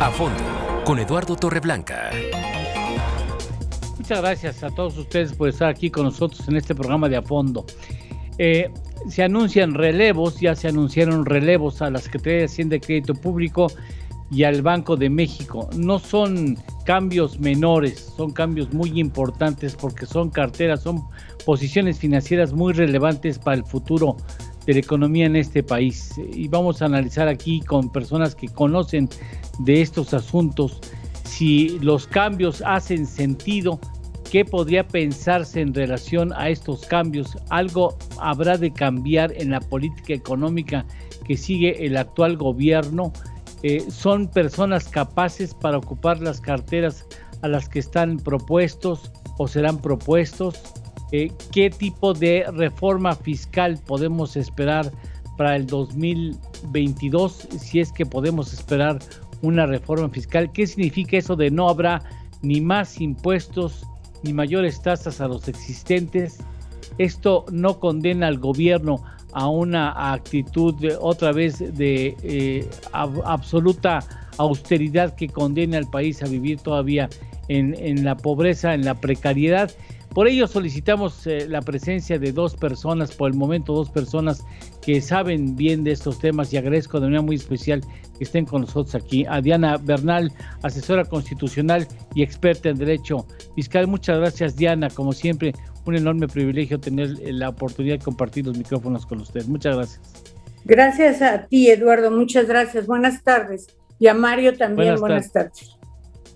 A fondo, con Eduardo Torreblanca. Muchas gracias a todos ustedes por estar aquí con nosotros en este programa de A Fondo. Se anuncian relevos, ya se anunciaron relevos a la Secretaría de Hacienda y Crédito Público y al Banco de México. No son cambios menores, son cambios muy importantes porque son carteras, son posiciones financieras muy relevantes para el futuro de la economía en este país. Y vamos a analizar aquí con personas que conocen de estos asuntos si los cambios hacen sentido. ¿Qué podría pensarse en relación a estos cambios? ¿Algo habrá de cambiar en la política económica que sigue el actual gobierno? ¿Son personas capaces para ocupar las carteras a las que están propuestos o serán propuestos? ¿Qué tipo de reforma fiscal podemos esperar para el 2022? Si es que podemos esperar una reforma fiscal. ¿Qué significa eso de no habrá ni más impuestos ni mayores tasas a los existentes? Esto no condena al gobierno a una actitud otra vez de absoluta austeridad que condena al país a vivir todavía en la pobreza, en la precariedad. Por ello solicitamos la presencia de dos personas, por el momento dos personas que saben bien de estos temas, y agradezco de manera muy especial que estén con nosotros aquí. A Diana Bernal, asesora constitucional y experta en derecho fiscal. Muchas gracias, Diana, como siempre, un enorme privilegio tener la oportunidad de compartir los micrófonos con usted. Muchas gracias. Gracias a ti, Eduardo, muchas gracias. Buenas tardes. Y a Mario también, buenas tardes.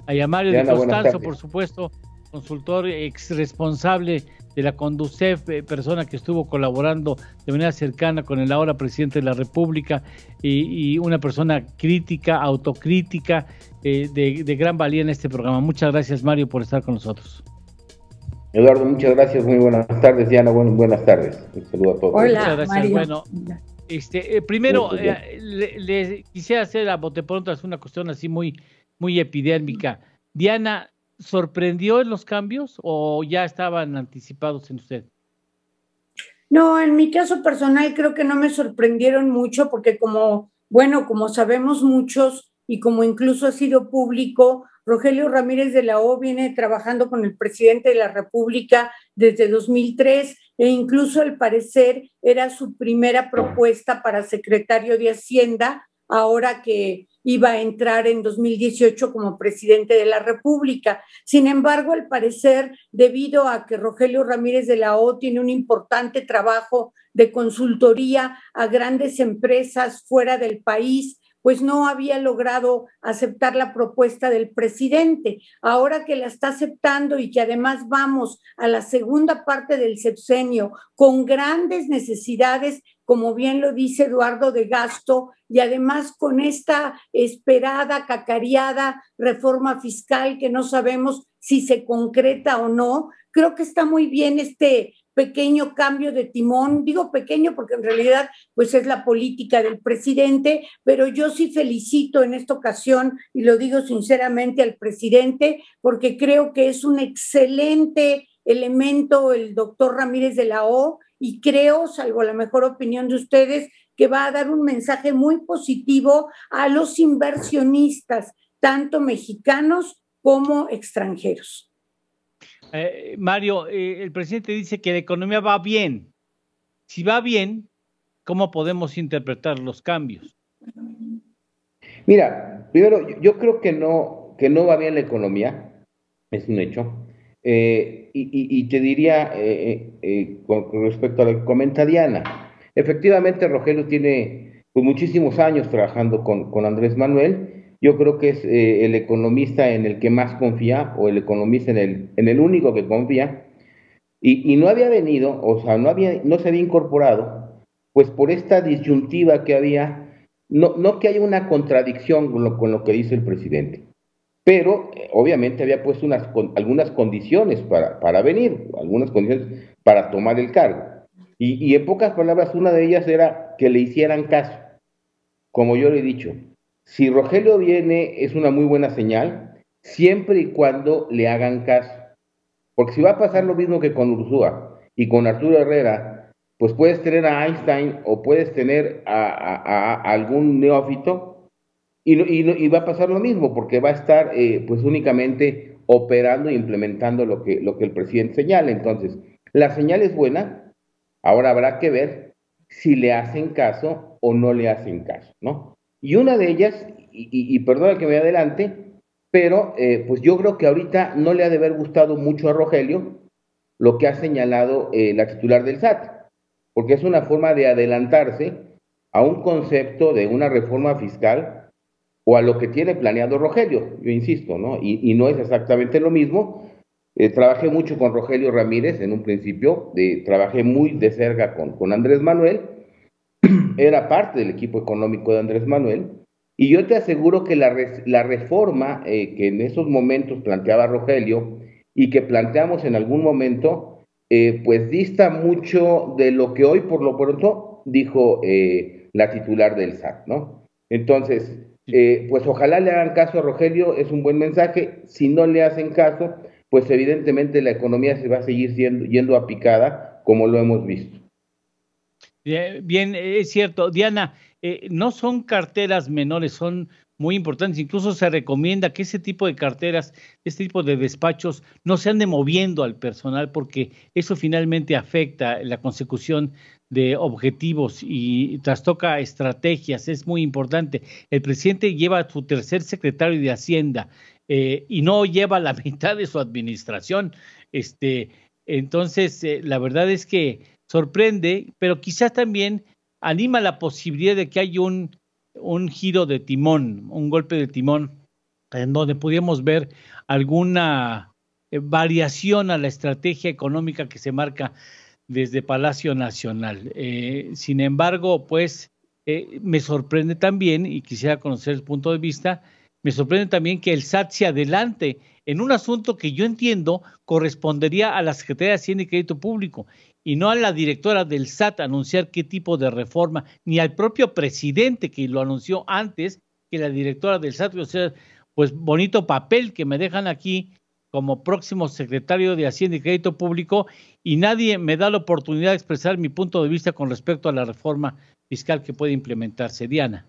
A Mario Diana, de Constanzo, por supuesto, consultor ex responsable de la Conducef, persona que estuvo colaborando de manera cercana con el ahora presidente de la República, y una persona crítica, autocrítica, de gran valía en este programa. Muchas gracias, Mario, por estar con nosotros. Eduardo, muchas gracias, muy buenas tardes. Diana, buenas tardes. Un saludo a todos. Hola, muchas gracias. Mario. Bueno, primero le quisiera hacer a bote pronto una cuestión así muy epidérmica. Diana, ¿sorprendió en los cambios o ya estaban anticipados en usted? No, en mi caso personal creo que no me sorprendieron mucho porque como sabemos muchos y como incluso ha sido público, Rogelio Ramírez de la O viene trabajando con el presidente de la República desde 2003 e incluso al parecer era su primera propuesta para secretario de Hacienda, ahora que iba a entrar en 2018 como presidente de la República. Sin embargo, al parecer, debido a que Rogelio Ramírez de la O tiene un importante trabajo de consultoría a grandes empresas fuera del país, pues no había logrado aceptar la propuesta del presidente. Ahora que la está aceptando y que además vamos a la segunda parte del sexenio con grandes necesidades, como bien lo dice Eduardo, de gasto, y además con esta esperada, cacareada reforma fiscal que no sabemos si se concreta o no, creo que está muy bien este pequeño cambio de timón. Digo pequeño porque en realidad pues es la política del presidente, pero yo sí felicito en esta ocasión, y lo digo sinceramente, al presidente, porque creo que es un excelente elemento el doctor Ramírez de la O, y creo, salvo la mejor opinión de ustedes, que va a dar un mensaje muy positivo a los inversionistas, tanto mexicanos como extranjeros. Mario, el presidente dice que la economía va bien. Si va bien, ¿cómo podemos interpretar los cambios? Mira, primero, yo creo que no va bien la economía, es un hecho. Y te diría, con respecto a lo que comenta Diana, efectivamente Rogelio tiene pues, muchísimos años trabajando con Andrés Manuel. Yo creo que es el economista en el que más confía, o el economista en el único que confía, y no había venido, o sea, no se había incorporado, pues por esta disyuntiva que había, no que haya una contradicción con lo que dice el presidente, pero obviamente había puesto algunas condiciones para venir, algunas condiciones para tomar el cargo, y en pocas palabras, una de ellas era que le hicieran caso. Como yo le he dicho, si Rogelio viene es una muy buena señal, siempre y cuando le hagan caso, porque si va a pasar lo mismo que con Ursúa y con Arturo Herrera, pues puedes tener a Einstein o puedes tener a algún neófito y va a pasar lo mismo, porque va a estar pues únicamente operando e implementando lo que el presidente señala. Entonces, la señal es buena, ahora habrá que ver si le hacen caso o no le hacen caso, ¿no? Y una de ellas, y perdona que me adelante, pero pues yo creo que ahorita no le ha de haber gustado mucho a Rogelio lo que ha señalado la titular del SAT, porque es una forma de adelantarse a un concepto de una reforma fiscal o a lo que tiene planeado Rogelio, yo insisto, ¿no? Y no es exactamente lo mismo. Trabajé mucho con Rogelio Ramírez en un principio, trabajé muy de cerca con Andrés Manuel, era parte del equipo económico de Andrés Manuel, y yo te aseguro que la reforma que en esos momentos planteaba Rogelio y que planteamos en algún momento, pues dista mucho de lo que hoy por lo pronto dijo la titular del SAT, ¿no? Entonces, pues ojalá le hagan caso a Rogelio, es un buen mensaje. Si no le hacen caso, pues evidentemente la economía se va a seguir yendo a picada, como lo hemos visto. Bien, es cierto. Diana, no son carteras menores, son muy importantes. Incluso se recomienda que ese tipo de carteras, este tipo de despachos, no se ande moviendo al personal, porque eso finalmente afecta la consecución de objetivos y trastoca estrategias. Es muy importante. El presidente lleva a su tercer secretario de Hacienda y no lleva la mitad de su administración. Entonces, la verdad es que sorprende, pero quizás también anima la posibilidad de que haya un giro de timón, un golpe de timón, en donde pudiéramos ver alguna variación a la estrategia económica que se marca desde Palacio Nacional. Sin embargo, pues me sorprende también, y quisiera conocer el punto de vista, me sorprende también que el SAT se adelante en un asunto que yo entiendo correspondería a la Secretaría de Hacienda y Crédito Público, y no a la directora del SAT anunciar qué tipo de reforma, ni al propio presidente que lo anunció antes que la directora del SAT. O sea, pues bonito papel que me dejan aquí como próximo secretario de Hacienda y Crédito Público, y nadie me da la oportunidad de expresar mi punto de vista con respecto a la reforma fiscal que puede implementarse. Diana.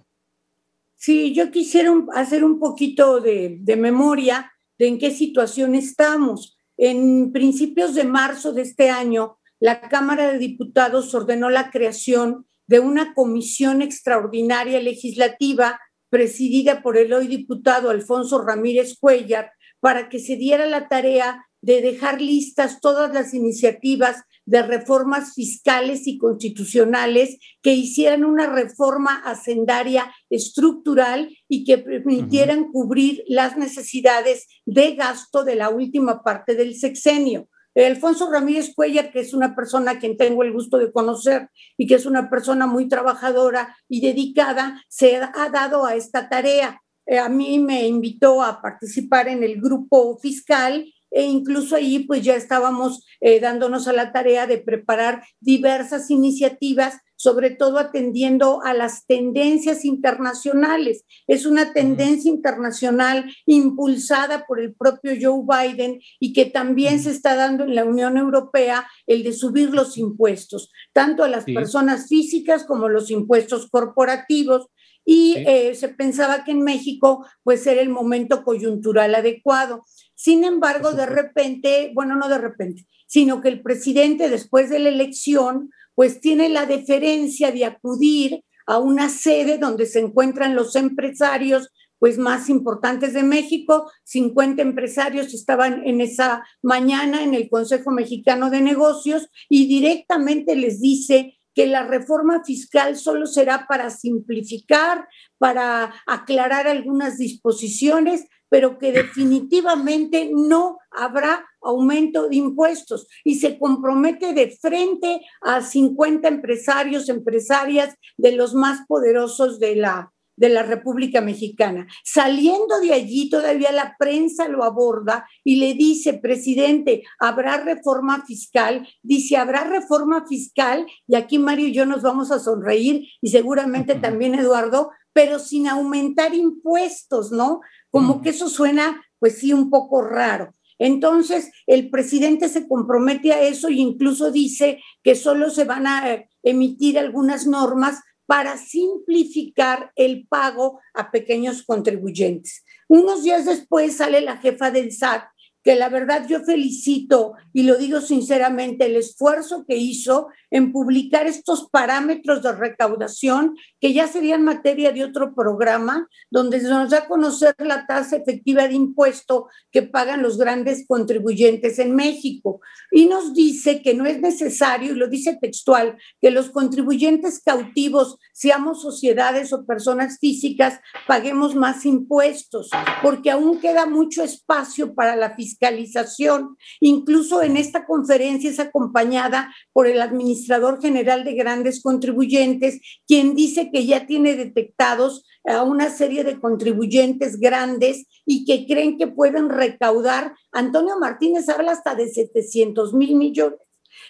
Sí, yo quisiera hacer un poquito de memoria de en qué situación estamos. En principios de marzo de este año, la Cámara de Diputados ordenó la creación de una comisión extraordinaria legislativa presidida por el hoy diputado Alfonso Ramírez Cuéllar, para que se diera la tarea de dejar listas todas las iniciativas de reformas fiscales y constitucionales que hicieran una reforma hacendaria estructural y que permitieran cubrir las necesidades de gasto de la última parte del sexenio. Alfonso Ramírez Cuéllar, que es una persona a quien tengo el gusto de conocer y que es una persona muy trabajadora y dedicada, se ha dado a esta tarea. A mí me invitó a participar en el grupo fiscal e incluso ahí pues ya estábamos dándonos a la tarea de preparar diversas iniciativas, sobre todo atendiendo a las tendencias internacionales. Es una tendencia internacional impulsada por el propio Joe Biden y que también se está dando en la Unión Europea, el de subir los impuestos, tanto a las personas físicas como los impuestos corporativos. Y se pensaba que en México pues era el momento coyuntural adecuado. Sin embargo, de repente, bueno, no de repente, sino que el presidente después de la elección pues tiene la deferencia de acudir a una sede donde se encuentran los empresarios pues más importantes de México. 50 empresarios estaban en esa mañana en el Consejo Mexicano de Negocios y directamente les dice que la reforma fiscal solo será para simplificar, para aclarar algunas disposiciones, pero que definitivamente no habrá aumento de impuestos, y se compromete de frente a 50 empresarios, empresarias de los más poderosos de la República Mexicana. Saliendo de allí, todavía la prensa lo aborda y le dice: presidente, ¿habrá reforma fiscal? Dice: ¿habrá reforma fiscal? Y aquí Mario y yo nos vamos a sonreír, y seguramente también Eduardo, pero sin aumentar impuestos, ¿no? Como que eso suena, pues sí, un poco raro. Entonces, el presidente se compromete a eso e incluso dice que solo se van a emitir algunas normas para simplificar el pago a pequeños contribuyentes. Unos días después sale la jefa del SAT, que la verdad yo felicito y lo digo sinceramente, el esfuerzo que hizo en publicar estos parámetros de recaudación que ya serían materia de otro programa, donde se nos da a conocer la tasa efectiva de impuesto que pagan los grandes contribuyentes en México. Y nos dice que no es necesario, y lo dice textual, que los contribuyentes cautivos, seamos sociedades o personas físicas, paguemos más impuestos, porque aún queda mucho espacio para la fiscalización. Incluso en esta conferencia es acompañada por el administrador general de grandes contribuyentes, quien dice que ya tiene detectados a una serie de contribuyentes grandes y que creen que pueden recaudar. Antonio Martínez habla hasta de 700,000 millones.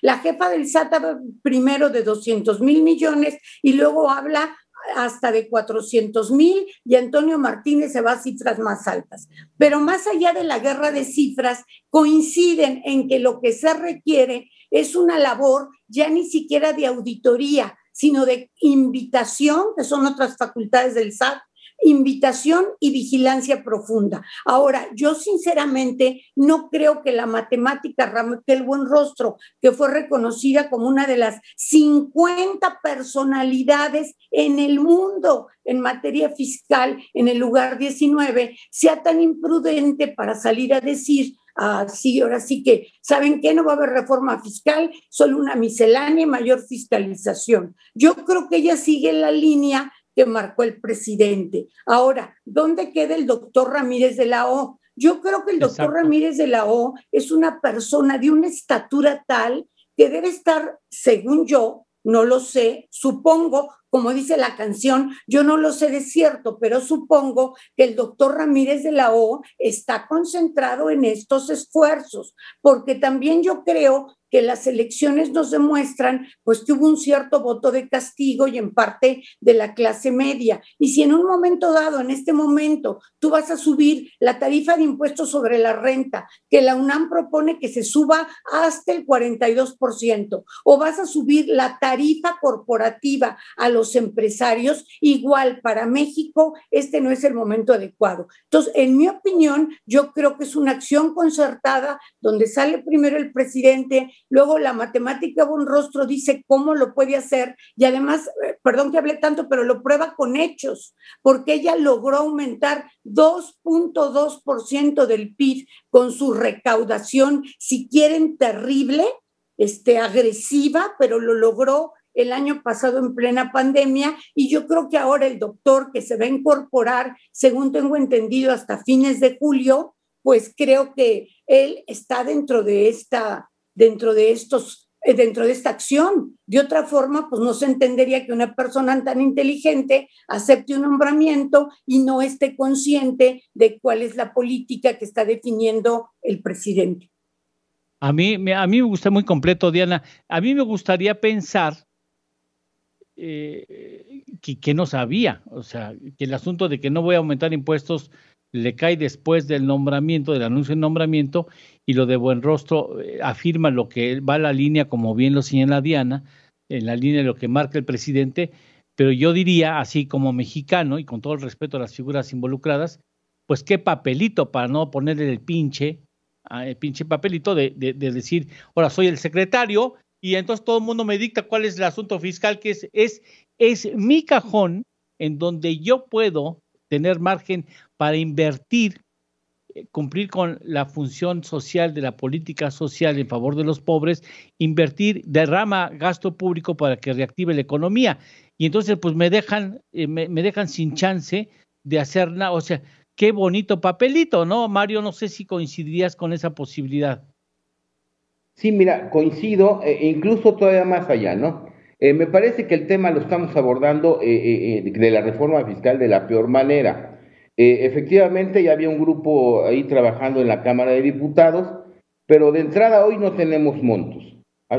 La jefa del SAT habla primero de 200,000 millones y luego habla hasta de 400,000 y Antonio Martínez se va a cifras más altas. Pero más allá de la guerra de cifras, coinciden en que lo que se requiere es una labor ya ni siquiera de auditoría, sino de invitación, que son otras facultades del SAT, invitación y vigilancia profunda. Ahora, yo sinceramente no creo que la matemática Raquel Buenrostro, que fue reconocida como una de las 50 personalidades en el mundo en materia fiscal en el lugar 19, sea tan imprudente para salir a decir: sí, ahora sí que, ¿saben qué? No va a haber reforma fiscal, solo una miscelánea y mayor fiscalización. Yo creo que ella sigue la línea que marcó el presidente. Ahora, ¿dónde queda el doctor Ramírez de la O? Yo creo que el doctor Ramírez de la O es una persona de una estatura tal que debe estar, según yo, no lo sé, supongo, como dice la canción, yo no lo sé de cierto, pero supongo que el doctor Ramírez de la O está concentrado en estos esfuerzos, porque también yo creo que las elecciones nos demuestran pues que hubo un cierto voto de castigo y en parte de la clase media. Y si en un momento dado, en este momento, tú vas a subir la tarifa de impuestos sobre la renta, que la UNAM propone que se suba hasta el 42%, o vas a subir la tarifa corporativa a los empresarios, igual para México este no es el momento adecuado. Entonces, en mi opinión, yo creo que es una acción concertada donde sale primero el presidente, luego la matemática Buenrostro dice cómo lo puede hacer y además, perdón que hablé tanto, pero lo prueba con hechos, porque ella logró aumentar 2.2% del PIB con su recaudación, si quieren terrible, agresiva, pero lo logró el año pasado en plena pandemia, y yo creo que ahora el doctor que se va a incorporar, según tengo entendido, hasta fines de julio, pues creo que él está dentro de esta acción. De otra forma, pues no se entendería que una persona tan inteligente acepte un nombramiento y no esté consciente de cuál es la política que está definiendo el presidente. A mí me gusta muy completo, Diana. A mí me gustaría pensar que no sabía, o sea, que el asunto de que no voy a aumentar impuestos le cae después del nombramiento, del anuncio de nombramiento, y lo de Buenrostro afirma lo que va a la línea, como bien lo señala Diana, en la línea de lo que marca el presidente, pero yo diría, así como mexicano, y con todo el respeto a las figuras involucradas, pues qué papelito para no ponerle el pinche papelito de decir, ahora soy el secretario, y entonces todo el mundo me dicta cuál es el asunto fiscal, que es mi cajón en donde yo puedo tener margen para invertir, cumplir con la función social de la política social en favor de los pobres, invertir, derrama gasto público para que reactive la economía. Y entonces pues me dejan sin chance de hacer nada. O sea, qué bonito papelito, ¿no, Mario? No sé si coincidirías con esa posibilidad. Sí, mira, coincido, incluso todavía más allá, ¿no? Me parece que el tema lo estamos abordando de la reforma fiscal de la peor manera. Efectivamente, ya había un grupo ahí trabajando en la Cámara de Diputados, pero de entrada hoy no tenemos montos.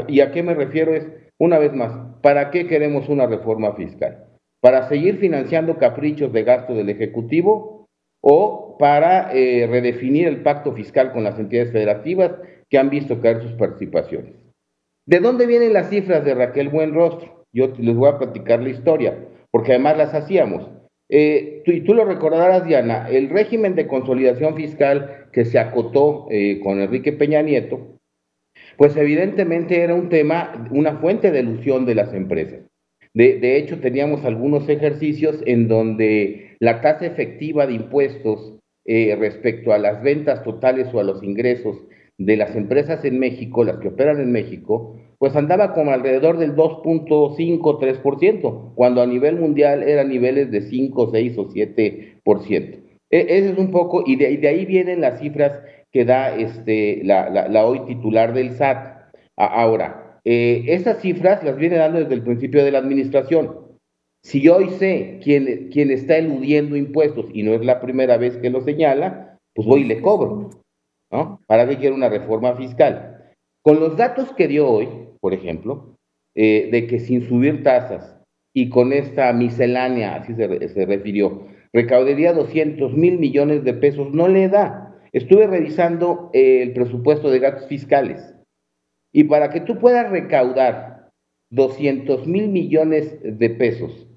¿Y a qué me refiero? Es, una vez más, ¿para qué queremos una reforma fiscal? ¿Para seguir financiando caprichos de gasto del Ejecutivo o para redefinir el pacto fiscal con las entidades federativas que han visto caer sus participaciones? ¿De dónde vienen las cifras de Raquel Buenrostro? Yo les voy a platicar la historia, porque además las hacíamos. Tú lo recordarás, Diana, el régimen de consolidación fiscal que se acotó con Enrique Peña Nieto, pues evidentemente era un tema, una fuente de ilusión de las empresas. De hecho, teníamos algunos ejercicios en donde la tasa efectiva de impuestos respecto a las ventas totales o a los ingresos de las empresas en México, las que operan en México, pues andaba como alrededor del 2.5-3%, cuando a nivel mundial eran niveles de 5, 6 o 7%. Ese es un poco, y de ahí vienen las cifras que da la hoy titular del SAT. Ahora, esas cifras las viene dando desde el principio de la administración. Si hoy sé quién está eludiendo impuestos y no es la primera vez que lo señala, pues voy y le cobro, ¿no? ¿Para qué quiero una reforma fiscal? Con los datos que dio hoy, por ejemplo, de que sin subir tasas y con esta miscelánea, así se refirió, recaudaría 200,000 millones de pesos, no le da. Estuve revisando el presupuesto de gastos fiscales y para que tú puedas recaudar 200,000 millones de pesos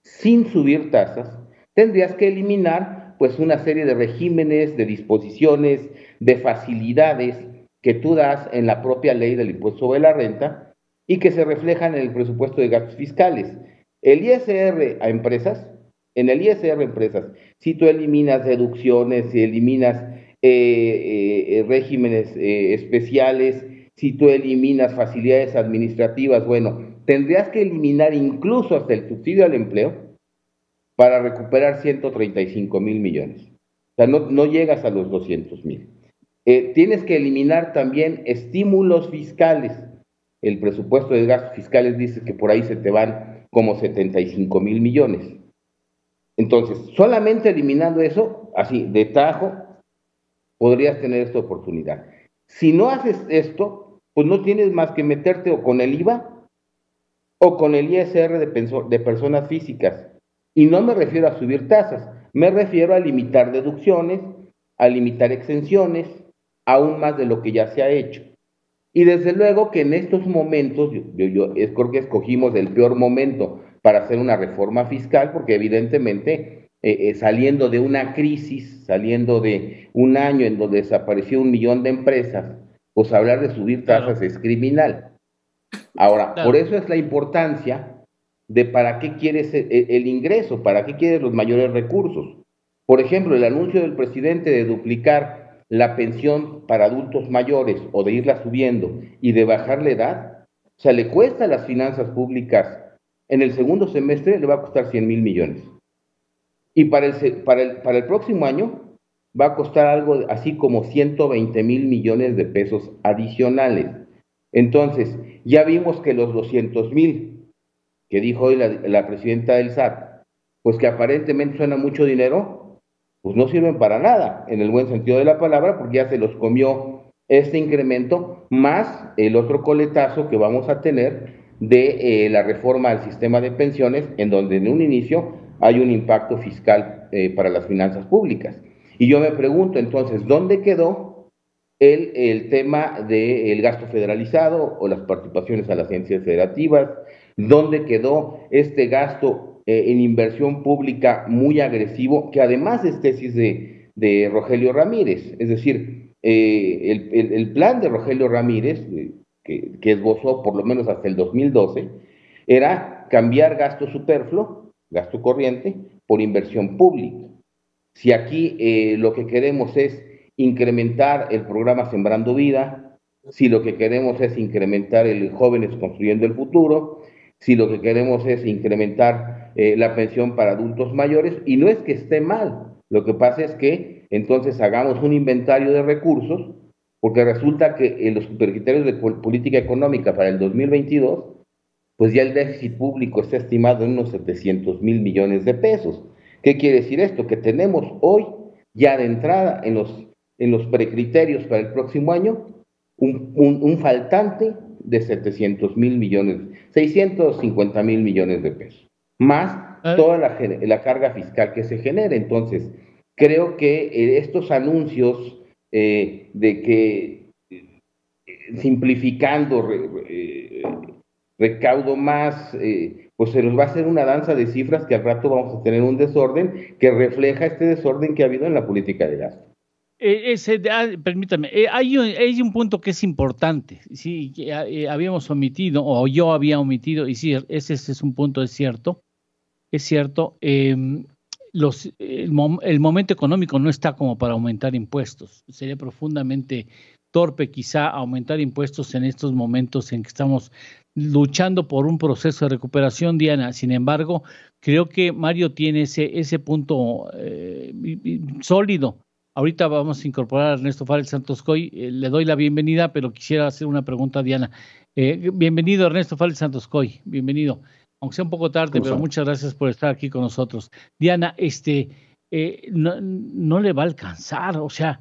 sin subir tasas, tendrías que eliminar pues una serie de regímenes, de disposiciones, de facilidades que tú das en la propia ley del impuesto sobre la renta y que se reflejan en el presupuesto de gastos fiscales. El ISR a empresas, en el ISR a empresas, si tú eliminas deducciones, si eliminas regímenes especiales, si tú eliminas facilidades administrativas, bueno, tendrías que eliminar incluso hasta el subsidio al empleo para recuperar 135,000 millones. O sea, no llegas a los 200,000. Tienes que eliminar también estímulos fiscales. El presupuesto de gastos fiscales dice que por ahí se te van como 75,000 millones. Entonces, solamente eliminando eso, así, de tajo, podrías tener esta oportunidad. Si no haces esto, pues no tienes más que meterte o con el IVA o con el ISR de personas físicas. Y no me refiero a subir tasas, me refiero a limitar deducciones, a limitar exenciones, aún más de lo que ya se ha hecho. Y desde luego que en estos momentos, yo creo que escogimos el peor momento para hacer una reforma fiscal, porque evidentemente saliendo de una crisis, saliendo de un año en donde desapareció 1,000,000 de empresas, pues hablar de subir tasas es criminal. Ahora, por eso es la importancia de para qué quieres el ingreso, para qué quieres los mayores recursos. Por ejemplo, el anuncio del presidente de duplicar la pensión para adultos mayores o de irla subiendo y de bajar la edad, o sea, le cuesta a las finanzas públicas, en el segundo semestre le va a costar 100,000 millones. Y para el próximo año va a costar algo así como 120,000 millones de pesos adicionales. Entonces, ya vimos que los 200,000 que dijo hoy la presidenta del SAT, pues que aparentemente suena mucho dinero, pues no sirven para nada, en el buen sentido de la palabra, porque ya se los comió este incremento, más el otro coletazo que vamos a tener de la reforma al sistema de pensiones, en donde en un inicio hay un impacto fiscal para las finanzas públicas. Y yo me pregunto entonces, ¿dónde quedó el tema del gasto federalizado o las participaciones a las agencias federativas? ¿Dónde quedó este gasto en inversión pública muy agresivo, que además es tesis de Rogelio Ramírez? Es decir, el plan de Rogelio Ramírez, que esbozó por lo menos hasta el 2012, era cambiar gasto superfluo, gasto corriente, por inversión pública. Si aquí lo que queremos es incrementar el programa Sembrando Vida, si lo que queremos es incrementar el Jóvenes Construyendo el Futuro, si lo que queremos es incrementar la pensión para adultos mayores, y no es que esté mal, lo que pasa es que entonces hagamos un inventario de recursos, porque resulta que en los supercriterios de política económica para el 2022, pues ya el déficit público está estimado en unos 700,000 millones de pesos. ¿Qué quiere decir esto? Que tenemos hoy, ya de entrada, en los precriterios para el próximo año, un faltante de 700,000 millones, 650,000 millones de pesos, más toda la carga fiscal que se genera. Entonces, creo que estos anuncios de que simplificando recaudo más, pues se nos va a hacer una danza de cifras que al rato vamos a tener un desorden que refleja este desorden que ha habido en la política de gasto. Permítame, hay un punto que es importante, sí, que habíamos omitido, o yo había omitido, y sí, ese es un punto, es cierto, el momento económico no está como para aumentar impuestos. Sería profundamente torpe quizá aumentar impuestos en estos momentos en que estamos luchando por un proceso de recuperación, Diana. Sin embargo, creo que Mario tiene ese punto sólido. Ahorita vamos a incorporar a Ernesto Fárez Santos Coy. Le doy la bienvenida, pero quisiera hacer una pregunta a Diana. Bienvenido, Ernesto Fárez Santos Coy. Bienvenido. Aunque sea un poco tarde, pero muchas gracias por estar aquí con nosotros. Diana, no le va a alcanzar, o sea,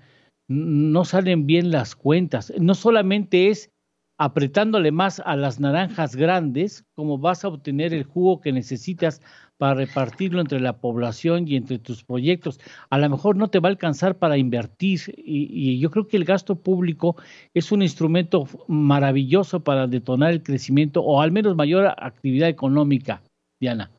no salen bien las cuentas. No solamente es apretándole más a las naranjas grandes, como vas a obtener el jugo que necesitas para repartirlo entre la población y entre tus proyectos. A lo mejor no te va a alcanzar para invertir y yo creo que el gasto público es un instrumento maravilloso para detonar el crecimiento o al menos mayor actividad económica, Diana.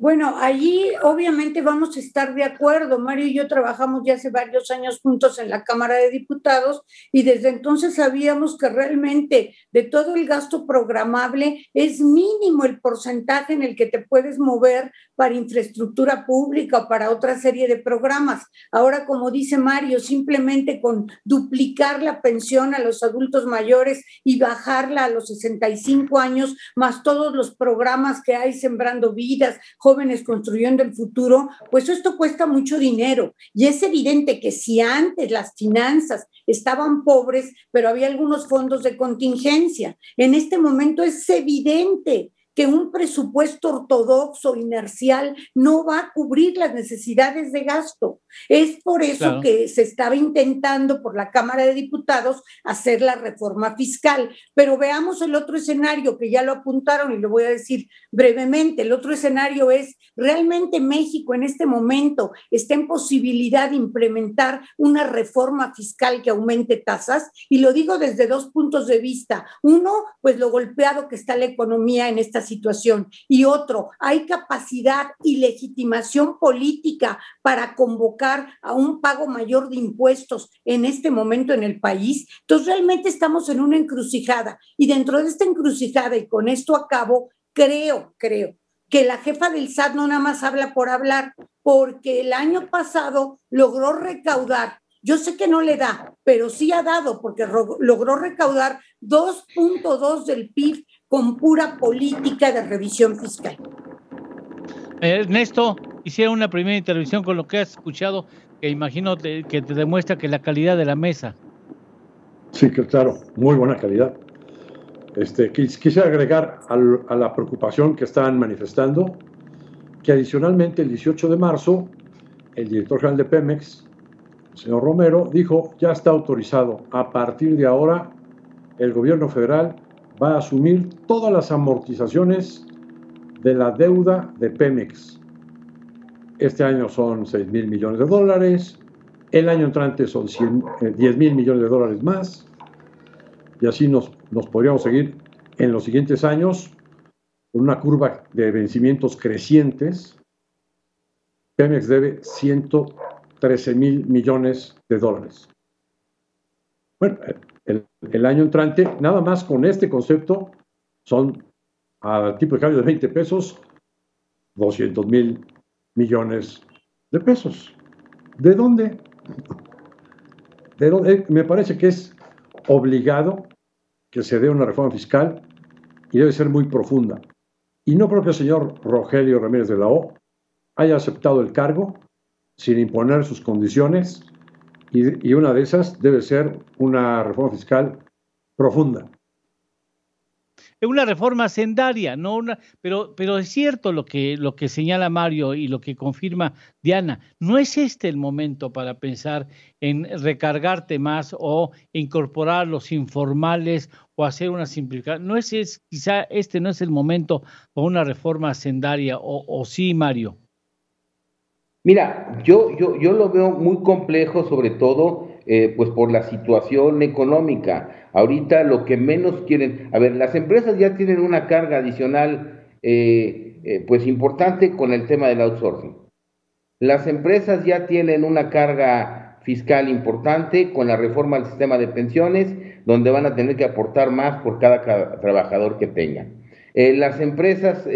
Bueno, allí obviamente vamos a estar de acuerdo. Mario y yo trabajamos ya hace varios años juntos en la Cámara de Diputados y desde entonces sabíamos que realmente de todo el gasto programable es mínimo el porcentaje en el que te puedes mover para infraestructura pública o para otra serie de programas. Ahora, como dice Mario, simplemente con duplicar la pensión a los adultos mayores y bajarla a los 65 años, más todos los programas que hay, Sembrando Vidas, Jóvenes Construyendo el Futuro, pues esto cuesta mucho dinero. Y es evidente que si antes las finanzas estaban pobres, pero había algunos fondos de contingencia, en este momento es evidente que un presupuesto ortodoxo, inercial, no va a cubrir las necesidades de gasto. Es por eso que se estaba intentando por la Cámara de Diputados hacer la reforma fiscal. Pero veamos el otro escenario, que ya lo apuntaron y lo voy a decir brevemente. El otro escenario es, ¿realmente México en este momento está en posibilidad de implementar una reforma fiscal que aumente tasas? Y lo digo desde dos puntos de vista. Uno, pues lo golpeado que está la economía en esta situación, y otro, hay capacidad y legitimación política para convocar a un pago mayor de impuestos en este momento en el país. Entonces realmente estamos en una encrucijada, y dentro de esta encrucijada, y con esto acabo, creo que la jefa del SAT no nada más habla por hablar, porque el año pasado logró recaudar, yo sé que no le da, pero sí ha dado, porque logró recaudar 2.2 del PIB con pura política de revisión fiscal. Ernesto, hiciera una primera intervención con lo que has escuchado, que imagino que te demuestra que la calidad de la mesa. Sí, claro, muy buena calidad. Quisiera agregar a la preocupación que están manifestando que adicionalmente el 18 de marzo el director general de Pemex, el señor Romero, dijo: ya está autorizado, a partir de ahora el gobierno federal va a asumir todas las amortizaciones de la deuda de Pemex. Este año son $6,000 millones, el año entrante son $10,000 millones más, y así nos podríamos seguir en los siguientes años con una curva de vencimientos crecientes. Pemex debe $113,000 millones. Bueno, el año entrante, nada más con este concepto, son a tipo de cambio de 20 pesos, $200,000 millones. ¿De dónde? Me parece que es obligado que se dé una reforma fiscal y debe ser muy profunda. Y no creo que el señor Rogelio Ramírez de la O haya aceptado el cargo sin imponer sus condiciones, y una de esas debe ser una reforma fiscal profunda. Es una reforma hacendaria, pero es cierto lo que señala Mario y lo que confirma Diana. No es este el momento para pensar en recargarte más o incorporar los informales o hacer una simplificación. Quizá este no es el momento para una reforma hacendaria, o sí, Mario. Mira, yo lo veo muy complejo, sobre todo pues por la situación económica. Ahorita lo que menos quieren, a ver, las empresas ya tienen una carga adicional pues importante con el tema del outsourcing. Las empresas ya tienen una carga fiscal importante con la reforma al sistema de pensiones, donde van a tener que aportar más por cada trabajador que tengan. Las empresas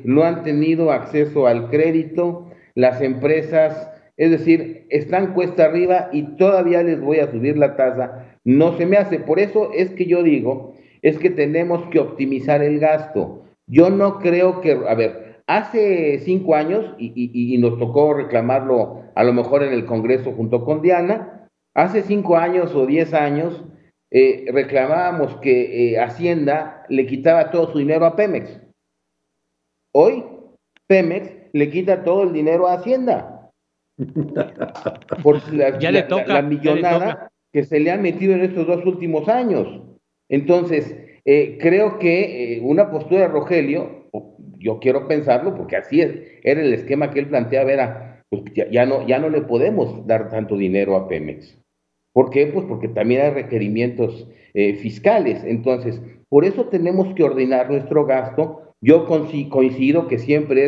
no han tenido acceso al crédito, las empresas, es decir, están cuesta arriba y todavía les voy a subir la tasa, no se me hace. Por eso es que yo digo, es que tenemos que optimizar el gasto. Yo no creo que, a ver, hace 5 años, y nos tocó reclamarlo a lo mejor en el Congreso junto con Diana, hace 5 años o 10 años, reclamábamos que Hacienda le quitaba todo su dinero a Pemex. Hoy, Pemex le quita todo el dinero a Hacienda. Por la millonada que se le ha metido en estos 2 últimos años. Entonces, creo que una postura de Rogelio, yo quiero pensarlo, porque así era el esquema que él planteaba, era, pues ya no le podemos dar tanto dinero a Pemex. ¿Por qué? Pues porque también hay requerimientos fiscales. Entonces, por eso tenemos que ordenar nuestro gasto. Yo coincido que siempre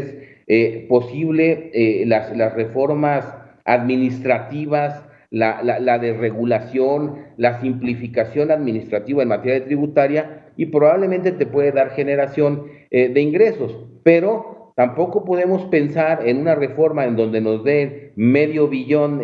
es posible las reformas administrativas, la desregulación, la simplificación administrativa en materia tributaria, y probablemente te puede dar generación de ingresos, pero tampoco podemos pensar en una reforma en donde nos den $500 billion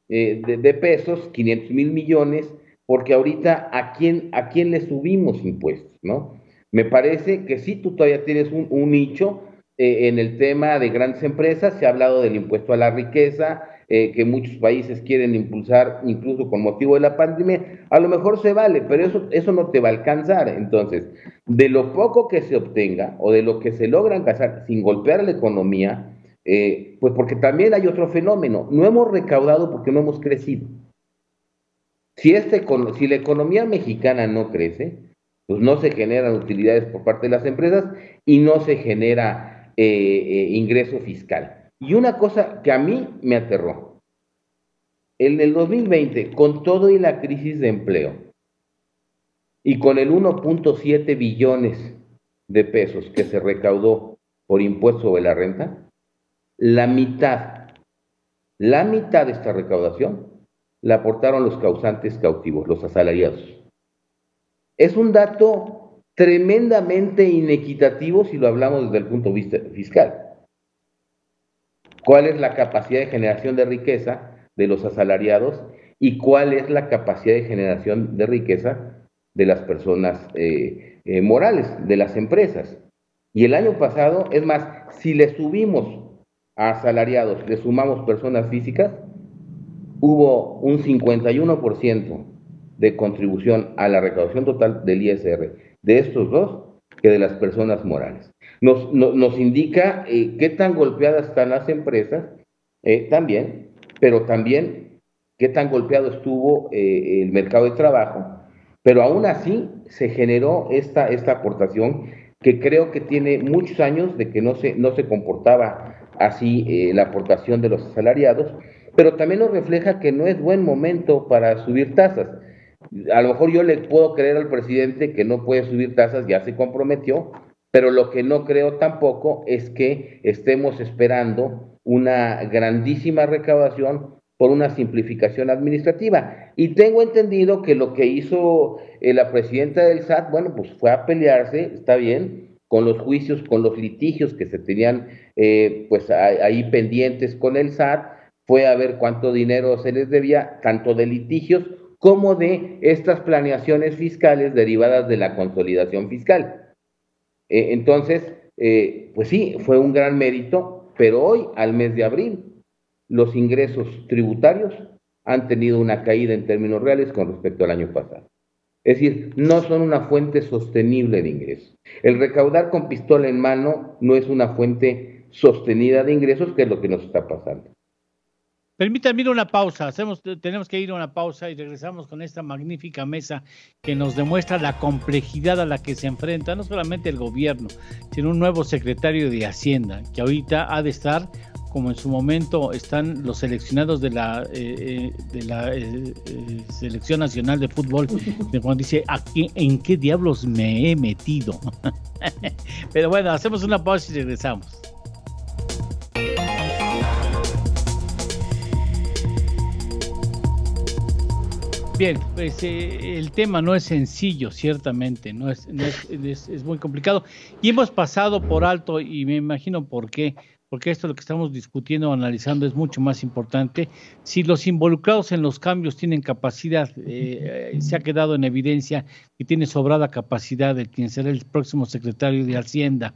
de pesos, 500,000 millones, porque ahorita ¿a quién le subimos impuestos, no? Me parece que sí, tú todavía tienes un nicho en el tema de grandes empresas. Se ha hablado del impuesto a la riqueza, que muchos países quieren impulsar incluso con motivo de la pandemia. A lo mejor se vale, pero eso no te va a alcanzar. Entonces, de lo poco que se obtenga o de lo que se logra alcanzar sin golpear la economía, pues porque también hay otro fenómeno, no hemos recaudado porque no hemos crecido. Si la economía mexicana no crece, pues no se generan utilidades por parte de las empresas y no se genera ingreso fiscal. Y una cosa que a mí me aterró, en el 2020, con todo y la crisis de empleo, y con el 1.7 billones de pesos que se recaudó por impuesto sobre la renta, la mitad de esta recaudación la aportaron los causantes cautivos, los asalariados. Es un dato tremendamente inequitativo si lo hablamos desde el punto de vista fiscal. ¿Cuál es la capacidad de generación de riqueza de los asalariados y cuál es la capacidad de generación de riqueza de las personas morales, de las empresas? Y el año pasado, es más, si le subimos a asalariados, le sumamos personas físicas, hubo un 51% de contribución a la recaudación total del ISR de estos dos que de las personas morales. Nos indica qué tan golpeadas están las empresas también, pero también qué tan golpeado estuvo el mercado de trabajo, pero aún así se generó esta aportación que creo que tiene muchos años de que no se comportaba así la aportación de los asalariados, pero también nos refleja que no es buen momento para subir tasas. A lo mejor yo le puedo creer al presidente que no puede subir tasas, ya se comprometió, pero lo que no creo tampoco es que estemos esperando una grandísima recaudación por una simplificación administrativa. Y tengo entendido que lo que hizo la presidenta del SAT, bueno, pues fue a pelearse, está bien, con los juicios, con los litigios que se tenían pues ahí pendientes con el SAT, fue a ver cuánto dinero se les debía, tanto de litigios como de estas planeaciones fiscales derivadas de la consolidación fiscal. Entonces, pues sí, fue un gran mérito, pero hoy, al mes de abril, los ingresos tributarios han tenido una caída en términos reales con respecto al año pasado. Es decir, no son una fuente sostenible de ingresos. El recaudar con pistola en mano no es una fuente sostenida de ingresos, que es lo que nos está pasando. Permítanme ir a una pausa, tenemos que ir a una pausa y regresamos con esta magnífica mesa que nos demuestra la complejidad a la que se enfrenta no solamente el gobierno, sino un nuevo secretario de Hacienda, que ahorita ha de estar como en su momento están los seleccionados de la Selección Nacional de Fútbol, dice, aquí, ¿en qué diablos me he metido? Pero bueno, hacemos una pausa y regresamos. Bien, pues el tema no es sencillo, ciertamente, es muy complicado, y hemos pasado por alto, y me imagino por qué, porque esto lo que estamos discutiendo o analizando es mucho más importante. Si los involucrados en los cambios tienen capacidad, se ha quedado en evidencia que tiene sobrada capacidad de quien será el próximo secretario de Hacienda,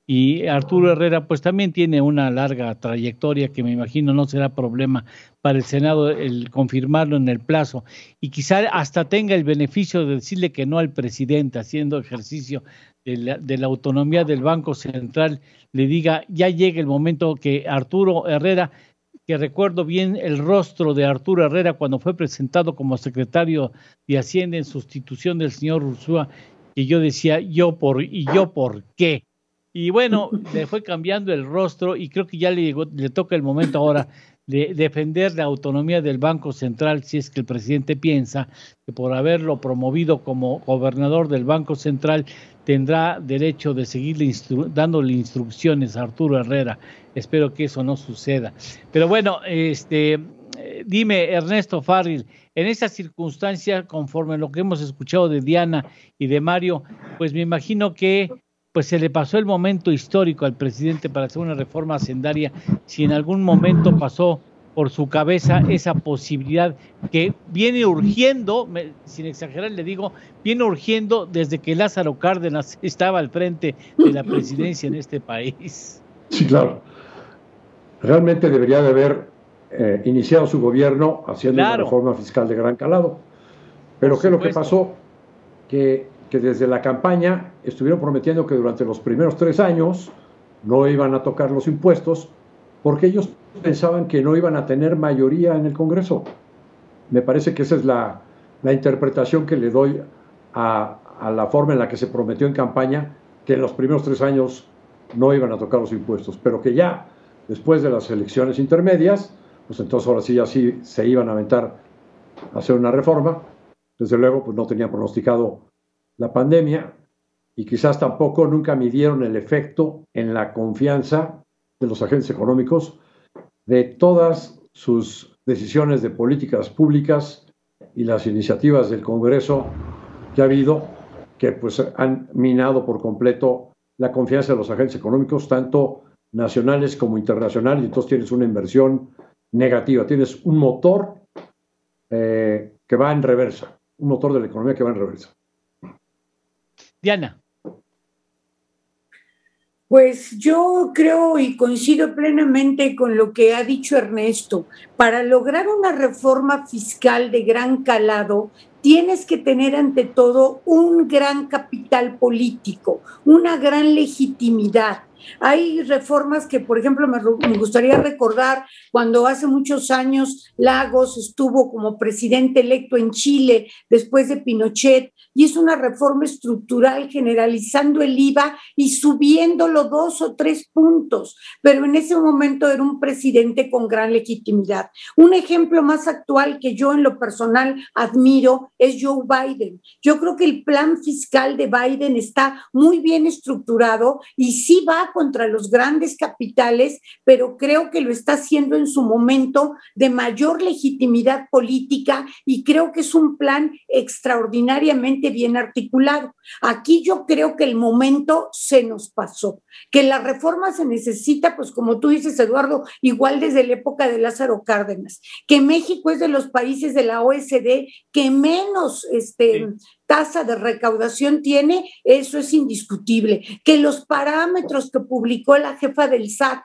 y Arturo Herrera pues también tiene una larga trayectoria que me imagino no será problema para el Senado el confirmarlo en el plazo, y quizá hasta tenga el beneficio de decirle que no al presidente, haciendo ejercicio de la autonomía del Banco Central, le diga, ya llega el momento que Arturo Herrera, que recuerdo bien el rostro de Arturo Herrera cuando fue presentado como secretario de Hacienda en sustitución del señor Ursúa, que yo decía, ¿yo por qué? Y bueno, le fue cambiando el rostro, y creo que ya le toca el momento ahora de defender la autonomía del Banco Central, si es que el presidente piensa que por haberlo promovido como gobernador del Banco Central tendrá derecho de seguirle dándole instrucciones a Arturo Herrera. Espero que eso no suceda. Pero bueno, dime, Ernesto Farril, en esa circunstancia, conforme lo que hemos escuchado de Diana y de Mario, pues me imagino que pues se le pasó el momento histórico al presidente para hacer una reforma hacendaria, si en algún momento pasó por su cabeza esa posibilidad que viene urgiendo, sin exagerar le digo, viene urgiendo desde que Lázaro Cárdenas estaba al frente de la presidencia en este país. Sí, claro. Realmente debería de haber iniciado su gobierno haciendo una reforma fiscal de gran calado. Pero ¿qué es lo que pasó? Que desde la campaña estuvieron prometiendo que durante los primeros 3 años no iban a tocar los impuestos porque ellos pensaban que no iban a tener mayoría en el Congreso. Me parece que esa es la interpretación que le doy a la forma en la que se prometió en campaña, que en los primeros 3 años no iban a tocar los impuestos, pero que ya después de las elecciones intermedias, pues entonces ahora sí se iban a aventar a hacer una reforma. Desde luego, pues no tenían pronosticado la pandemia, y quizás tampoco nunca midieron el efecto en la confianza de los agentes económicos de todas sus decisiones de políticas públicas y las iniciativas del Congreso que ha habido, que pues han minado por completo la confianza de los agentes económicos, tanto nacionales como internacionales, y entonces tienes una inversión negativa, tienes un motor que va en reversa, un motor de la economía que va en reversa. Diana. Pues yo creo y coincido plenamente con lo que ha dicho Ernesto. Para lograr una reforma fiscal de gran calado, tienes que tener ante todo un gran capital político, una gran legitimidad. Hay reformas que, por ejemplo, me gustaría recordar cuando hace muchos años Lagos estuvo como presidente electo en Chile después de Pinochet, y es una reforma estructural generalizando el IVA y subiéndolo 2 o 3 puntos, pero en ese momento era un presidente con gran legitimidad. Un ejemplo más actual que yo en lo personal admiro es Joe Biden. Yo creo que el plan fiscal de Biden está muy bien estructurado y sí va contra los grandes capitales, pero creo que lo está haciendo en su momento de mayor legitimidad política, y creo que es un plan extraordinariamente bien articulado. Aquí yo creo que el momento se nos pasó, que la reforma se necesita, pues como tú dices, Eduardo, igual desde la época de Lázaro Cárdenas, que México es de los países de la OECD que menos tasa de recaudación tiene, eso es indiscutible. Que los parámetros que publicó la jefa del SAT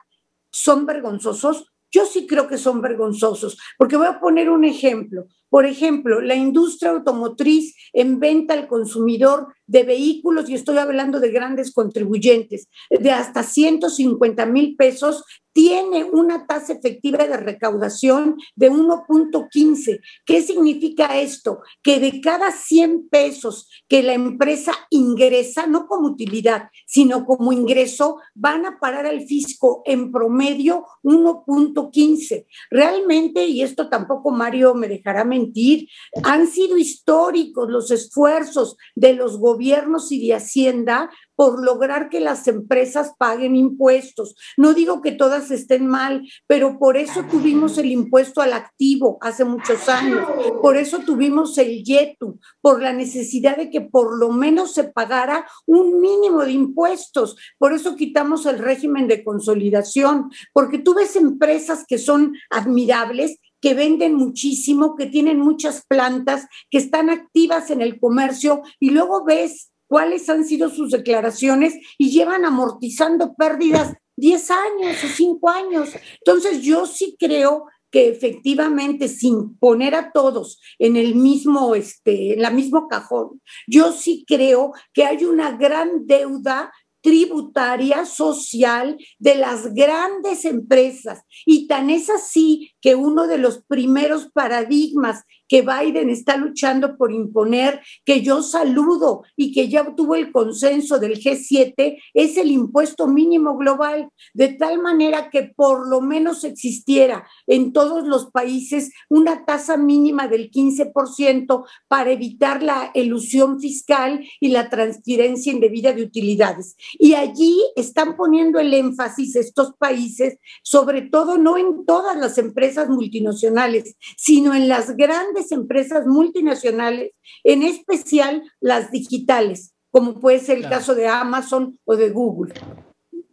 son vergonzosos, yo sí creo que son vergonzosos, porque voy a poner un ejemplo. Por ejemplo, la industria automotriz en venta al consumidor de vehículos, y estoy hablando de grandes contribuyentes, de hasta 150,000 pesos, tiene una tasa efectiva de recaudación de 1.15. ¿Qué significa esto? Que de cada 100 pesos que la empresa ingresa, no como utilidad, sino como ingreso, van a parar al fisco en promedio 1.15. Realmente, y esto tampoco Mario me dejará mentir, han sido históricos los esfuerzos de los gobiernos y de Hacienda por lograr que las empresas paguen impuestos. No digo que todas estén mal, pero por eso tuvimos el impuesto al activo hace muchos años, por eso tuvimos el YETU, por la necesidad de que por lo menos se pagara un mínimo de impuestos, por eso quitamos el régimen de consolidación, porque tú ves empresas que son admirables, que venden muchísimo, que tienen muchas plantas, que están activas en el comercio, y luego ves cuáles han sido sus declaraciones y llevan amortizando pérdidas 10 años o 5 años. Entonces yo sí creo que efectivamente, sin poner a todos en el mismo, en la mismo cajón, yo sí creo que hay una gran deuda tributaria, social de las grandes empresas, y tan es así que uno de los primeros paradigmas que Biden está luchando por imponer, que yo saludo y que ya obtuvo el consenso del G7, es el impuesto mínimo global, de tal manera que por lo menos existiera en todos los países una tasa mínima del 15% para evitar la elusión fiscal y la transferencia indebida de utilidades. Y allí están poniendo el énfasis estos países, sobre todo no en todas las empresas multinacionales, sino en las grandes empresas multinacionales, en especial las digitales, como puede ser el caso de Amazon o de Google.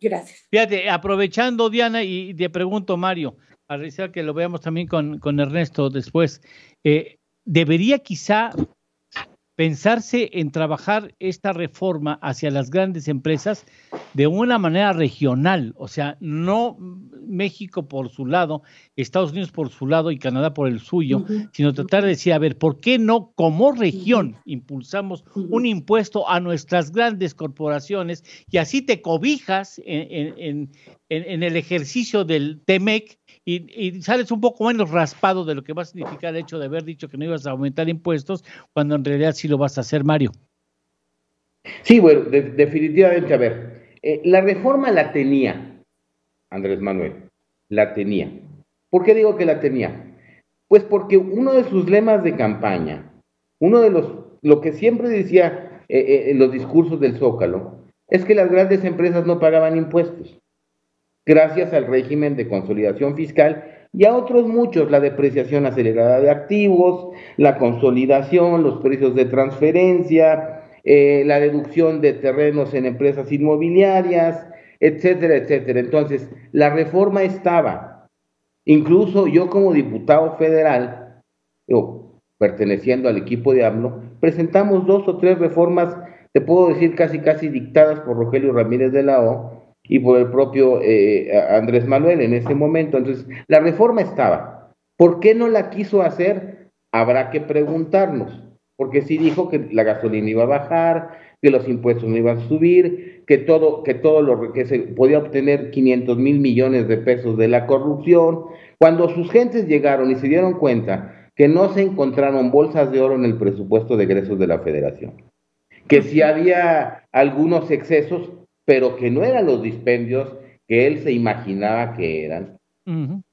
Gracias. Fíjate, aprovechando, Diana, y te pregunto, Mario, a revisar que lo veamos también con Ernesto después, ¿debería quizá pensarse en trabajar esta reforma hacia las grandes empresas de una manera regional? O sea, no México por su lado, Estados Unidos por su lado y Canadá por el suyo, sino tratar de decir, a ver, ¿por qué no como región impulsamos un impuesto a nuestras grandes corporaciones y así te cobijas en el ejercicio del TEMEC y sales un poco menos raspado de lo que va a significar el hecho de haber dicho que no ibas a aumentar impuestos cuando en realidad sí lo vas a hacer, Mario? Sí, bueno, definitivamente, a ver, la reforma la tenía Andrés Manuel, la tenía. ¿Por qué digo que la tenía? Pues porque uno de sus lemas de campaña, lo que siempre decía en los discursos del Zócalo, es que las grandes empresas no pagaban impuestos, gracias al régimen de consolidación fiscal y a otros muchos, la depreciación acelerada de activos, la consolidación, los precios de transferencia, la deducción de terrenos en empresas inmobiliarias, etcétera, etcétera. Entonces, la reforma estaba. Incluso yo como diputado federal, perteneciendo al equipo de AMLO, presentamos 2 o 3 reformas, te puedo decir casi dictadas por Rogelio Ramírez de la O y por el propio Andrés Manuel en ese momento. Entonces, la reforma estaba. ¿Por qué no la quiso hacer? Habrá que preguntarnos. Porque sí dijo que la gasolina iba a bajar, que los impuestos no iban a subir, que todo lo que se podía obtener 500,000 millones de pesos de la corrupción. Cuando sus gentes llegaron y se dieron cuenta que no se encontraron bolsas de oro en el presupuesto de egresos de la Federación, que sí había algunos excesos, pero que no eran los dispendios que él se imaginaba que eran.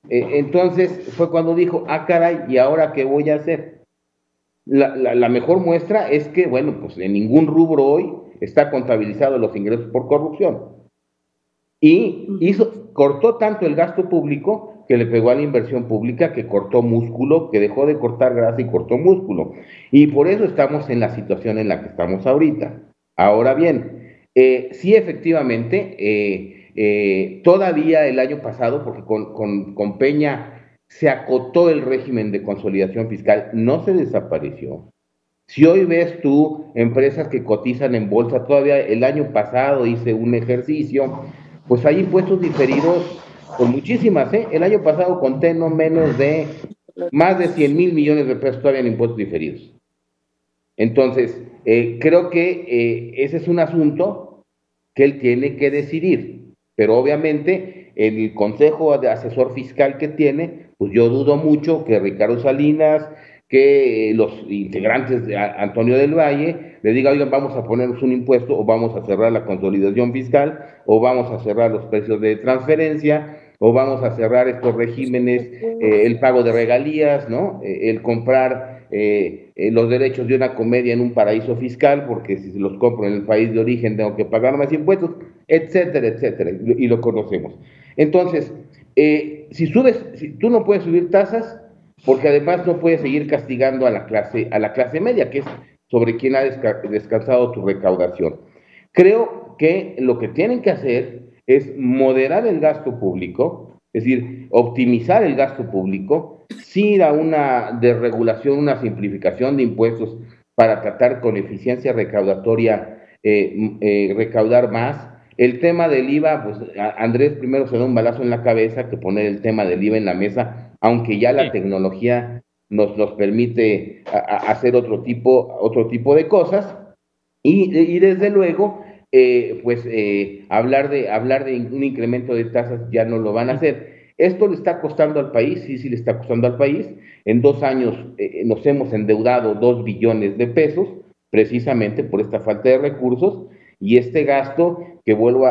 Entonces fue cuando dijo, caray, ¿y ahora qué voy a hacer? La mejor muestra es que, bueno, pues en ningún rubro hoy está contabilizado los ingresos por corrupción. Y cortó tanto el gasto público que le pegó a la inversión pública, que cortó músculo, que dejó de cortar grasa y cortó músculo. Y por eso estamos en la situación en la que estamos ahorita. Ahora bien, sí, efectivamente, todavía el año pasado, porque con Peña se acotó el régimen de consolidación fiscal, no se desapareció. Si hoy ves tú empresas que cotizan en bolsa, todavía el año pasado hice un ejercicio, pues hay impuestos diferidos por muchísimas, El año pasado conté no menos de más de 100,000 millones de pesos todavía en impuestos diferidos. Entonces, creo que ese es un asunto que él tiene que decidir, pero obviamente el consejo de asesor fiscal que tiene, pues yo dudo mucho que Ricardo Salinas, que los integrantes de Antonio del Valle le digan, oigan, vamos a ponernos un impuesto, o vamos a cerrar la consolidación fiscal, o vamos a cerrar los precios de transferencia, o vamos a cerrar estos regímenes, el pago de regalías, ¿no? El comprar los derechos de una comedia en un paraíso fiscal, porque si los compro en el país de origen tengo que pagar más impuestos, etcétera, etcétera, y lo conocemos. Entonces, si tú no puedes subir tasas, porque además no puedes seguir castigando a la clase media, que es sobre quien ha descansado tu recaudación. Creo que lo que tienen que hacer es moderar el gasto público, es decir, optimizar el gasto público, sí ir a una desregulación, una simplificación de impuestos para tratar con eficiencia recaudatoria, recaudar más. El tema del IVA, pues Andrés primero se da un balazo en la cabeza que poner el tema del IVA en la mesa, aunque ya la tecnología nos permite hacer otro tipo de cosas, y desde luego hablar de un incremento de tasas ya no lo van a hacer. Esto le está costando al país, sí le está costando al país. En 2 años nos hemos endeudado 2 billones de pesos, precisamente por esta falta de recursos, y este gasto, que vuelvo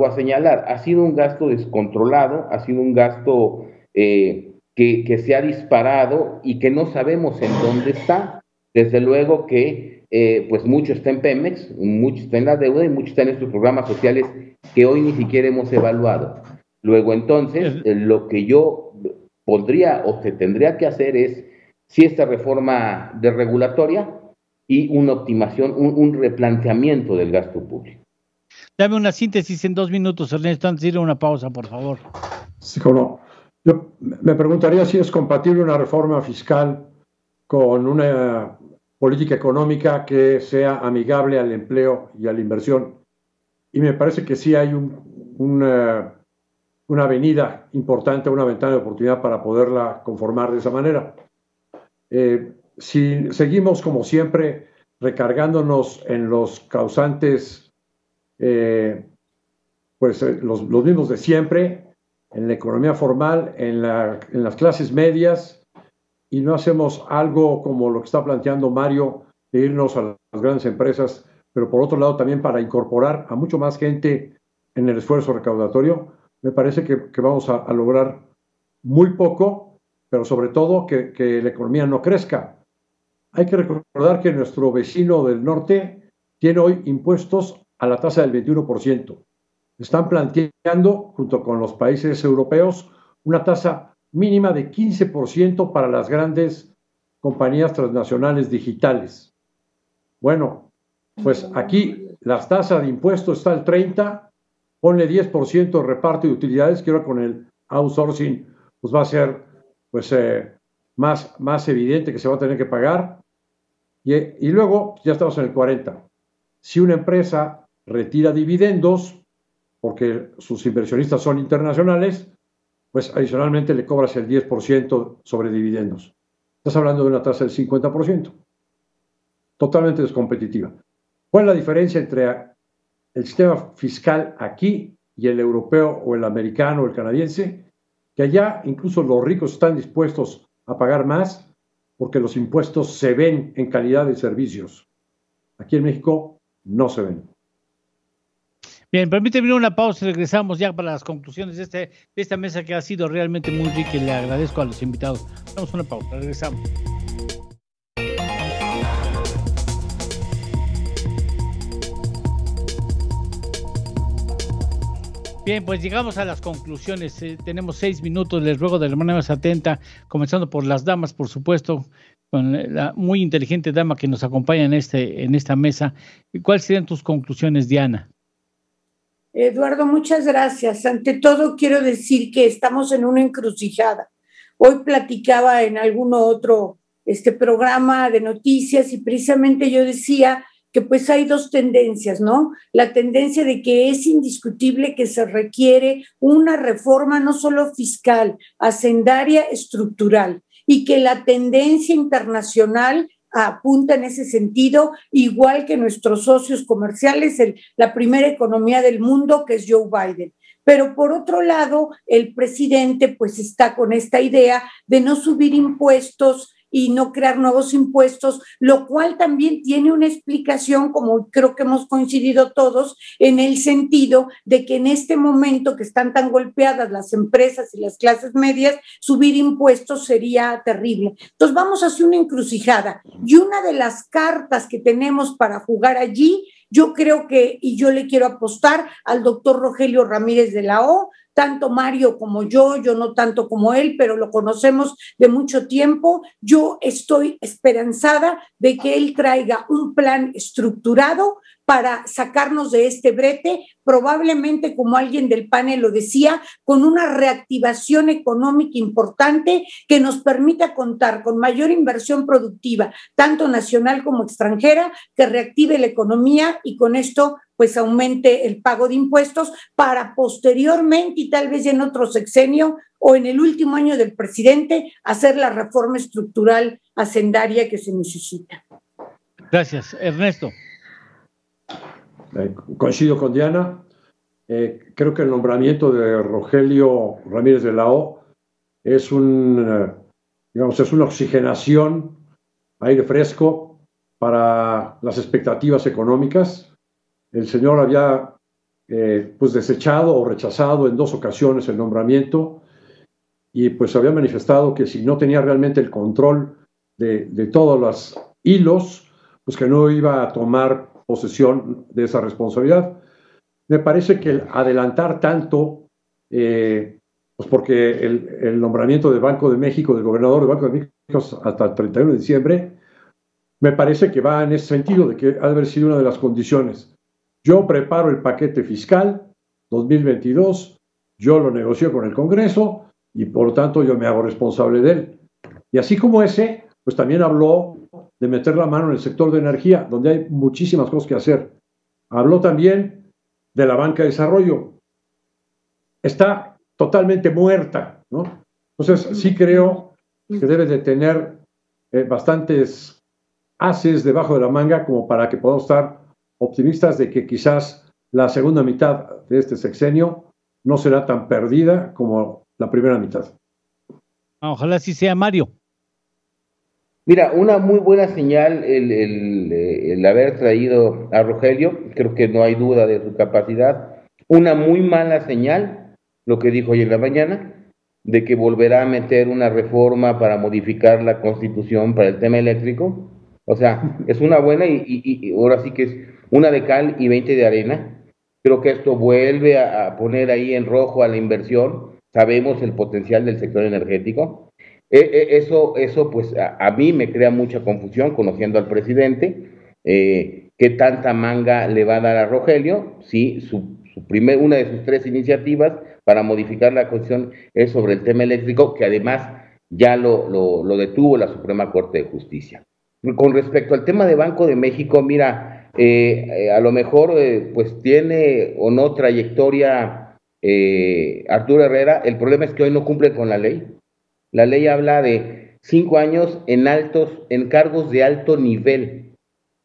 a señalar, ha sido un gasto descontrolado, ha sido un gasto que se ha disparado y que no sabemos en dónde está. Desde luego que pues mucho está en Pemex, mucho está en la deuda y mucho está en estos programas sociales que hoy ni siquiera hemos evaluado. Luego entonces, lo que yo podría o que tendría que hacer es, si esta reforma desregulatoria y una optimización, un replanteamiento del gasto público. Dame una síntesis en 2 minutos, Ernesto, antes de ir a una pausa, por favor. Sí, cómo no. Yo me preguntaría si es compatible una reforma fiscal con una política económica que sea amigable al empleo y a la inversión. Y me parece que sí hay una avenida importante, una ventana de oportunidad para poderla conformar de esa manera. Si seguimos, como siempre, recargándonos en los causantes, los mismos de siempre, en la economía formal, en las clases medias, y no hacemos algo como lo que está planteando Mario, de irnos a las grandes empresas, pero por otro lado también para incorporar a mucho más gente en el esfuerzo recaudatorio, me parece que vamos a lograr muy poco, pero sobre todo que la economía no crezca. Hay que recordar que nuestro vecino del norte tiene hoy impuestos a la tasa del 21%. Están planteando, junto con los países europeos, una tasa mínima de 15% para las grandes compañías transnacionales digitales. Bueno, pues aquí las tasas de impuestos está al 30%, ponle 10% de reparto de utilidades, que ahora con el outsourcing pues va a ser más evidente que se va a tener que pagar. Y luego ya estamos en el 40%. Si una empresa retira dividendos, porque sus inversionistas son internacionales, pues adicionalmente le cobras el 10% sobre dividendos. Estás hablando de una tasa del 50%. Totalmente descompetitiva. ¿Cuál es la diferencia entre el sistema fiscal aquí y el europeo o el americano o el canadiense? Que allá incluso los ricos están dispuestos a pagar más porque los impuestos se ven en calidad de servicios. Aquí en México no se ven. Bien, permíteme una pausa y regresamos ya para las conclusiones de esta mesa que ha sido realmente muy rica y le agradezco a los invitados. Vamos a una pausa, regresamos. Bien, pues llegamos a las conclusiones. Tenemos 6 minutos. Les ruego de la manera más atenta, comenzando por las damas, por supuesto, con la muy inteligente dama que nos acompaña en esta mesa. ¿Cuáles serían tus conclusiones, Diana? Eduardo, muchas gracias. Ante todo, quiero decir que estamos en una encrucijada. Hoy platicaba en algún otro programa de noticias y precisamente yo decía que pues hay 2 tendencias, ¿no? La tendencia de que es indiscutible que se requiere una reforma no solo fiscal, hacendaria, estructural. y que la tendencia internacional apunta en ese sentido, igual que nuestros socios comerciales, la primera economía del mundo, que es Joe Biden. Pero por otro lado, el presidente pues está con esta idea de no subir impuestos y no crear nuevos impuestos, lo cual también tiene una explicación, como creo que hemos coincidido todos, en el sentido de que en este momento que están tan golpeadas las empresas y las clases medias, subir impuestos sería terrible. Entonces vamos hacia una encrucijada, y una de las cartas que tenemos para jugar allí, yo creo que, y yo le quiero apostar al doctor Rogelio Ramírez de la O, tanto Mario como yo no tanto como él, pero lo conocemos de mucho tiempo. Yo estoy esperanzada de que él traiga un plan estructurado para sacarnos de este brete, probablemente, como alguien del panel lo decía, con una reactivación económica importante que nos permita contar con mayor inversión productiva, tanto nacional como extranjera, que reactive la economía y con esto pues aumente el pago de impuestos para posteriormente y tal vez en otro sexenio o en el último año del presidente hacer la reforma estructural hacendaria que se necesita. Gracias. Ernesto. Coincido con Diana. Creo que el nombramiento de Rogelio Ramírez de la O es es una oxigenación, aire fresco para las expectativas económicas. El señor había pues desechado o rechazado en 2 ocasiones el nombramiento y pues había manifestado que si no tenía realmente el control de todos los hilos, pues que no iba a tomar posesión de esa responsabilidad. Me parece que el adelantar tanto, pues porque el nombramiento del Banco de México, del gobernador del Banco de México hasta el 31 de diciembre, me parece que va en ese sentido, de que ha de haber sido una de las condiciones. Yo preparo el paquete fiscal 2022, yo lo negocio con el Congreso y por lo tanto yo me hago responsable de él. Y así como ese, pues también habló de meter la mano en el sector de energía, donde hay muchísimas cosas que hacer. Habló también de la banca de desarrollo. Está totalmente muerta, ¿no? Entonces sí creo que debe de tener bastantes ases debajo de la manga como para que podamos estar optimistas de que quizás la segunda mitad de este sexenio no será tan perdida como la primera mitad. Ojalá sí sea, Mario. Mira, una muy buena señal el haber traído a Rogelio, creo que no hay duda de su capacidad. Una muy mala señal, lo que dijo hoy en la mañana, de que volverá a meter una reforma para modificar la Constitución para el tema eléctrico. O sea, es una buena y ahora sí que es una de cal y 20 de arena. Creo que esto vuelve a poner ahí en rojo a la inversión. Sabemos el potencial del sector energético. Eso pues a mí me crea mucha confusión conociendo al presidente. ¿Qué tanta manga le va a dar a Rogelio? Sí, una de sus 3 iniciativas para modificar la Constitución es sobre el tema eléctrico, que además ya lo detuvo la Suprema Corte de Justicia. Con respecto al tema de Banco de México, mira, a lo mejor pues tiene o no trayectoria Arturo Herrera. El problema es que hoy no cumple con la ley. La ley habla de 5 años en cargos de alto nivel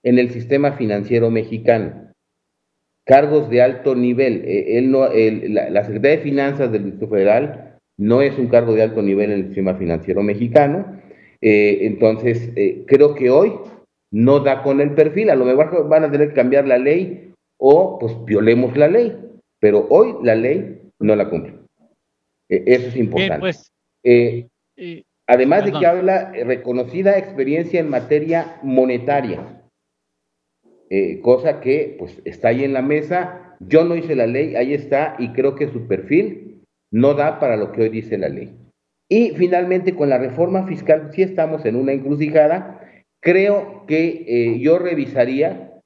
en el sistema financiero mexicano. Cargos de alto nivel. La Secretaría de Finanzas del Distrito Federal no es un cargo de alto nivel en el sistema financiero mexicano. Entonces, creo que hoy no da con el perfil. A lo mejor van a tener que cambiar la ley o pues violemos la ley, pero hoy la ley no la cumple. Eso es importante. Pues, además de que habla reconocida experiencia en materia monetaria, cosa que pues está ahí en la mesa. Yo no hice la ley, ahí está, y creo que su perfil no da para lo que hoy dice la ley. Y finalmente, con la reforma fiscal, sí estamos en una encrucijada. Creo que yo revisaría,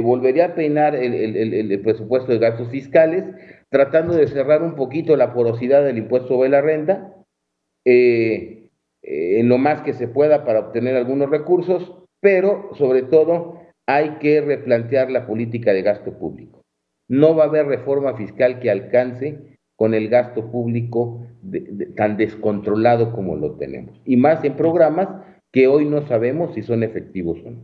volvería a peinar el presupuesto de gastos fiscales, tratando de cerrar un poquito la porosidad del impuesto sobre la renta, en lo más que se pueda para obtener algunos recursos, pero sobre todo hay que replantear la política de gasto público. No va a haber reforma fiscal que alcance con el gasto público tan descontrolado como lo tenemos. Y más en programas que hoy no sabemos si son efectivos o no.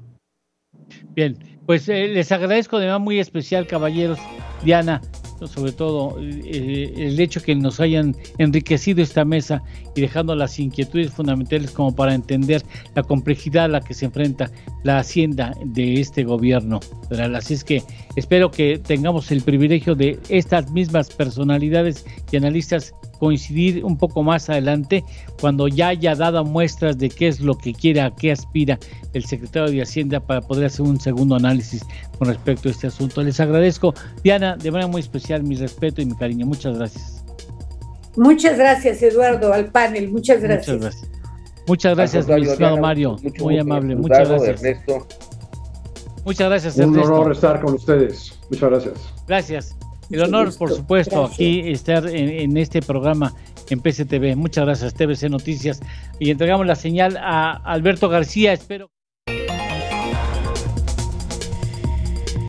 Bien, pues les agradezco de manera muy especial, caballeros, Diana, sobre todo el hecho que nos hayan enriquecido esta mesa y dejando las inquietudes fundamentales como para entender la complejidad a la que se enfrenta la hacienda de este gobierno federal. Así es que espero que tengamos el privilegio de estas mismas personalidades y analistas coincidir un poco más adelante cuando ya haya dado muestras de qué es lo que quiere, a qué aspira el secretario de Hacienda para poder hacer un segundo análisis con respecto a este asunto. Les agradezco, Diana, de manera muy especial mi respeto y mi cariño. Muchas gracias. Muchas gracias, Eduardo, al panel. Muchas gracias. Muchas gracias, mi estimado Mario. Muy amable. Muchas gracias. Ernesto. Muchas gracias, Un Ernesto. honor estar con ustedes. Muchas gracias. Gracias. El honor, por supuesto, gracias. Aquí estar en este programa en PCTV. Muchas gracias, TVC Noticias. Y entregamos la señal a Alberto García. Espero